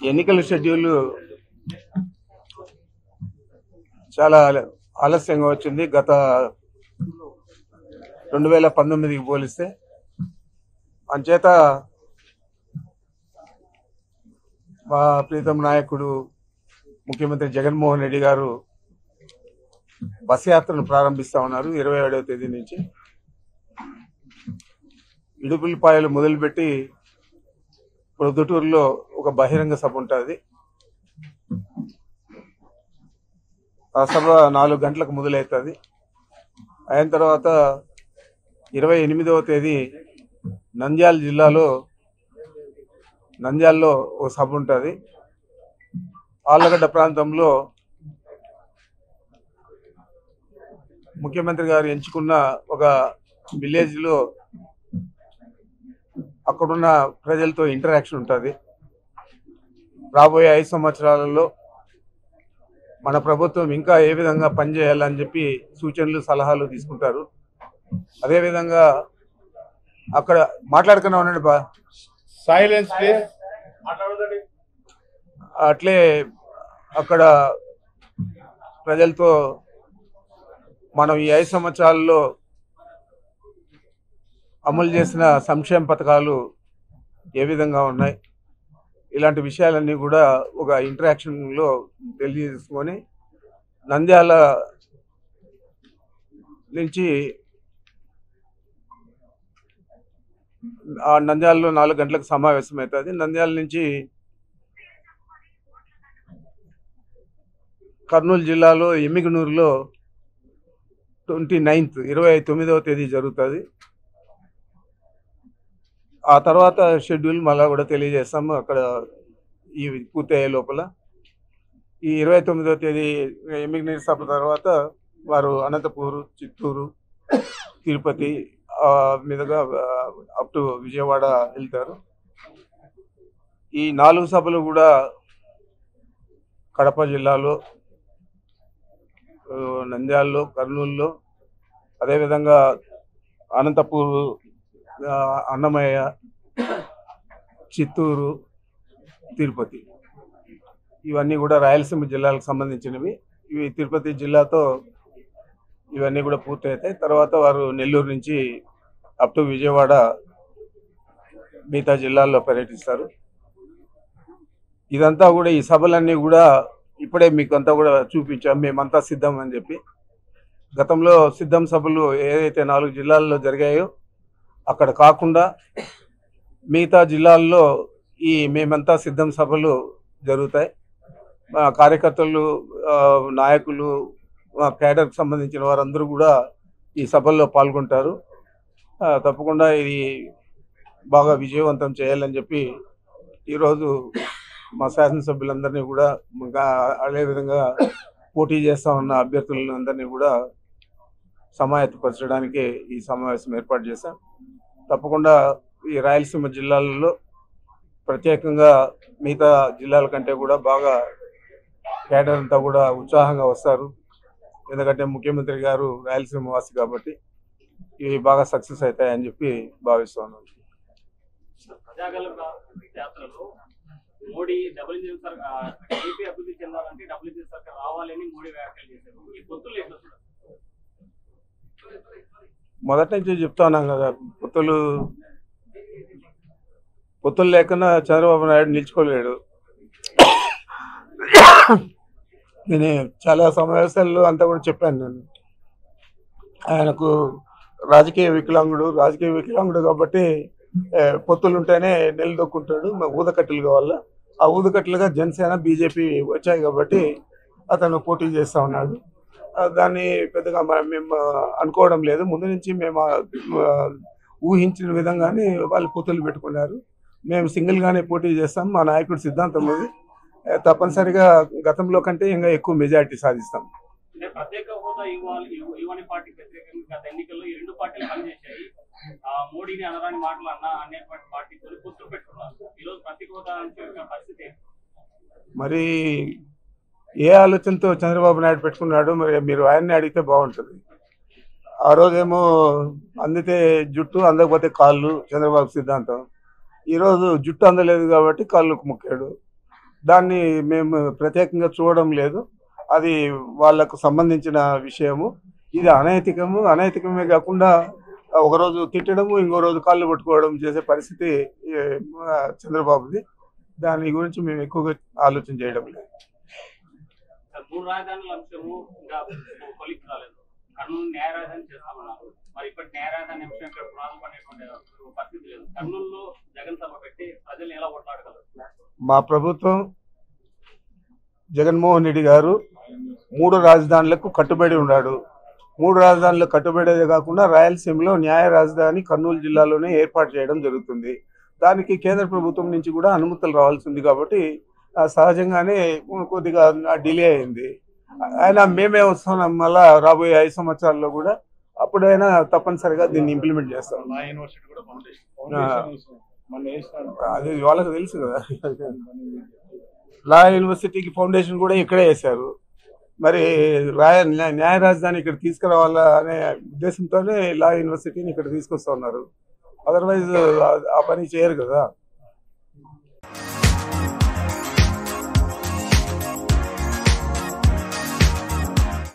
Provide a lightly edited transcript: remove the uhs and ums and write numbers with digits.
ఎన్నికల షెడ్యూల్ చాలా ఆలస్యంగా వచ్చింది. గత 2019కి పోలిస్తే అంచేత మా ప్రీతం నాయకుడు ముఖ్యమంత్రి జగన్మోహన్ రెడ్డి గారు బస్ యాత్రను ప్రారంభిస్తా ఉన్నారు. 27వ తేదీ నుంచి ఇడుపులపాయలు మొదలుపెట్టి ప్రొద్దుటూరులో ఒక బహిరంగ సభ ఉంటుంది. ఆ సభ 4 గంటలకు మొదలవుతుంది. అయిన తర్వాత 28వ తేదీ నంద్యాలలో ఒక సభ ఉంటుంది. ఆళ్లగడ్డ ప్రాంతంలో ముఖ్యమంత్రి గారు ఎంచుకున్న ఒక విలేజ్లో అక్కడున్న ప్రజలతో ఇంటరాక్షన్ ఉంటుంది. రాబోయే 5 సంవత్సరాలలో మన ప్రభుత్వం ఇంకా ఏ విధంగా పనిచేయాలని చెప్పి సూచనలు సలహాలు తీసుకుంటారు. అదేవిధంగా అక్కడ మాట్లాడుకున్నా ఉండండి బా సైలెన్స్ అట్లే అక్కడ ప్రజలతో మనం ఈ 5 సంవత్సరాల్లో అమలు చేసిన సంక్షేమ పథకాలు ఏ విధంగా ఉన్నాయి, ఇలాంటి విషయాలన్నీ కూడా ఒక ఇంటరాక్షన్లో తెలియజేసుకొని నంద్యాల నుంచి నంద్యాలలో 4 గంటలకు సమావేశం అవుతుంది. నంద్యాల నుంచి కర్నూలు జిల్లాలో ఎమ్మిగనూరులో 29వ తేదీ జరుగుతుంది. ఆ తర్వాత షెడ్యూల్ మళ్ళా కూడా తెలియజేస్తాము. అక్కడ ఈ పూర్తయ్యే లోపల ఈ 29వ తేదీ ఎమ్మిగనూరు సభ తర్వాత వారు అనంతపూరు, చిత్తూరు, తిరుపతి మీదుగా అప్ టు విజయవాడ వెళ్తారు. ఈ 4 సభలు కూడా కడప జిల్లాలో, నంద్యాలలో, కర్నూలులో, అదేవిధంగా అనంతపూరు, అన్నమయ్య, చిత్తూరు, తిరుపతి ఇవన్నీ కూడా రాయలసీమ జిల్లాలకు సంబంధించినవి. ఇవి తిరుపతి జిల్లాతో ఇవన్నీ కూడా పూర్తయితాయి. తర్వాత వారు నెల్లూరు నుంచి అప్ టు విజయవాడ మిగతా జిల్లాల్లో పర్యటిస్తారు. ఇదంతా కూడా ఈ సభలన్నీ కూడా ఇప్పుడే మీకు అంతా కూడా చూపించాం, మేమంతా సిద్ధం అని చెప్పి. గతంలో సిద్ధం సభలు ఏదైతే 4 జిల్లాల్లో జరిగాయో అక్కడ కాకుండా మిగతా జిల్లాల్లో ఈ మేమంతా సిద్ధం సభలు జరుగుతాయి. కార్యకర్తలు, నాయకులు, కేడర్కి సంబంధించిన వారందరూ కూడా ఈ సభల్లో పాల్గొంటారు. తప్పకుండా ఇది బాగా విజయవంతం చేయాలని చెప్పి ఈరోజు మా శాసనసభ్యులందరినీ కూడా, అదేవిధంగా పోటీ చేస్తా ఉన్న అభ్యర్థులందరినీ కూడా సమాయత్తపరచడానికి ఈ సమావేశం ఏర్పాటు చేశాం. తప్పకుండా ఈ రాయలసీమ జిల్లాలలో ప్రత్యేకంగా మిగతా జిల్లాల కంటే కూడా బాగా కేడర్ అంతా కూడా ఉత్సాహంగా వస్తారు. ఎందుకంటే ముఖ్యమంత్రి గారు రాయలసీమ వాసి కాబట్టి ఇవి బాగా సక్సెస్ అవుతాయని చెప్పి భావిస్తున్నాను. మోడీ డబుల్ ఇంజిన్ సర్కార్ ఏపీ అభివృద్ధి చెందాలంటే డబుల్ ఇంజిన్ సర్కార్ రావాలని మోడీ వ్యాఖ్యలు చేశారు. ఈ పొత్తులు ఏంటో మొదటి నుంచి చెప్తా ఉన్నాం కదా, పొత్తులు లేకుండా చంద్రబాబు నాయుడు నిలుచుకోలేడు. నేను చాలా సమావేశాల్లో అంతా కూడా చెప్పాను. నేను ఆయనకు రాజకీయ వికలాంగుడు కాబట్టి పొత్తులు ఉంటేనే నిలదొక్కుంటాడు. ఊదకట్టెలు కావాలా, ఆ ఊదకట్టెలుగా జనసేన, బీజేపీ వచ్చాయి కాబట్టి అతను పోటీ చేస్తూ ఉన్నాడు. దాన్ని పెద్దగా మేము అనుకోవడం లేదు. ముందు నుంచి మేము ఊహించిన విధంగానే వాళ్ళు పొత్తులు పెట్టుకున్నారు. మేము సింగిల్గానే పోటీ చేస్తాం. మా నాయకుడి సిద్ధాంతం అది. తప్పనిసరిగా గతంలో కంటే ఇంకా ఎక్కువ మెజారిటీ సాధిస్తాం. ప్రత్యేక హోదా ఇవ్వని పార్టీ ప్రత్యేకంగా గత ఎన్నికల్లో ఈ 2 పార్టీలు పనిచేశాయి. మోడీని అనరాని మాటలు అనేటువంటి పార్టీతో పొత్తులు పెట్టుకున్నారు. ఈరోజు ప్రత్యేక హోదా పరిస్థితి మరి ఏ ఆలోచనతో చంద్రబాబు నాయుడు పెట్టుకున్నాడు, మరి మీరు ఆయన్ని అడిగితే బాగుంటుంది. ఆ రోజేమో అందితే జుట్టు, అందకపోతే కాళ్ళు చంద్రబాబు సిద్ధాంతం. ఈరోజు జుట్టు అందలేదు కాబట్టి కాళ్ళకు మొక్కాడు. దాన్ని మేము ప్రత్యేకంగా చూడడం లేదు. అది వాళ్ళకు సంబంధించిన విషయము. ఇది అనైతికమే కాకుండా ఒకరోజు తిట్టడము, ఇంకో రోజు కాళ్ళు పట్టుకోవడం చేసే పరిస్థితి చంద్రబాబుది. దాని గురించి మేము ఎక్కువగా ఆలోచన చేయడం లేదు. మూడు రాజధానుల అంశము ఇంకా కొలిక్ రాలేదు. కర్నూలు న్యాయ రాజధాని చేస్తామన్నారు. మరి ఇప్పటి న్యాయ రాజధాని అంశం ఇక్కడ పునాదులు పడేటువంటి పరిస్థితి లేదు. కర్నూలులో జగన్ సభ పెట్టి ప్రజల్ని ఎలా కొట్లాడగలరు? మా ప్రభుత్వం జగన్మోహన్ రెడ్డి గారు 3 రాజధానులకు కట్టుబడి ఉన్నాడు. 3 రాజధానులకు కట్టుబడేదే కాకుండా రాయలసీమలో న్యాయ రాజధాని కర్నూలు జిల్లాలోనే ఏర్పాటు చేయడం జరుగుతుంది. దానికి కేంద్ర ప్రభుత్వం నుంచి కూడా అనుమతులు రావాల్సింది కాబట్టి సహజంగానే కొద్దిగా డిలే అయింది. అయినా మేమే వస్తున్నాం, మళ్ళా రాబోయే 5 సంవత్సరాల్లో కూడా అప్పుడైనా తప్పనిసరిగా దీన్ని ఇంప్లిమెంట్ చేస్తాం. అది వాళ్ళకి తెలుసు కదా. లా యూనివర్సిటీకి ఫౌండేషన్ కూడా ఇక్కడే వేశారు. మరి న్యాయ రాజధాని ఇక్కడ తీసుకురావాలా అనే ఉద్దేశంతోనే లా యూనివర్సిటీని ఇక్కడ తీసుకొస్తా ఉన్నారు. అదర్వైజ్ ఆ పని చేయరు కదా.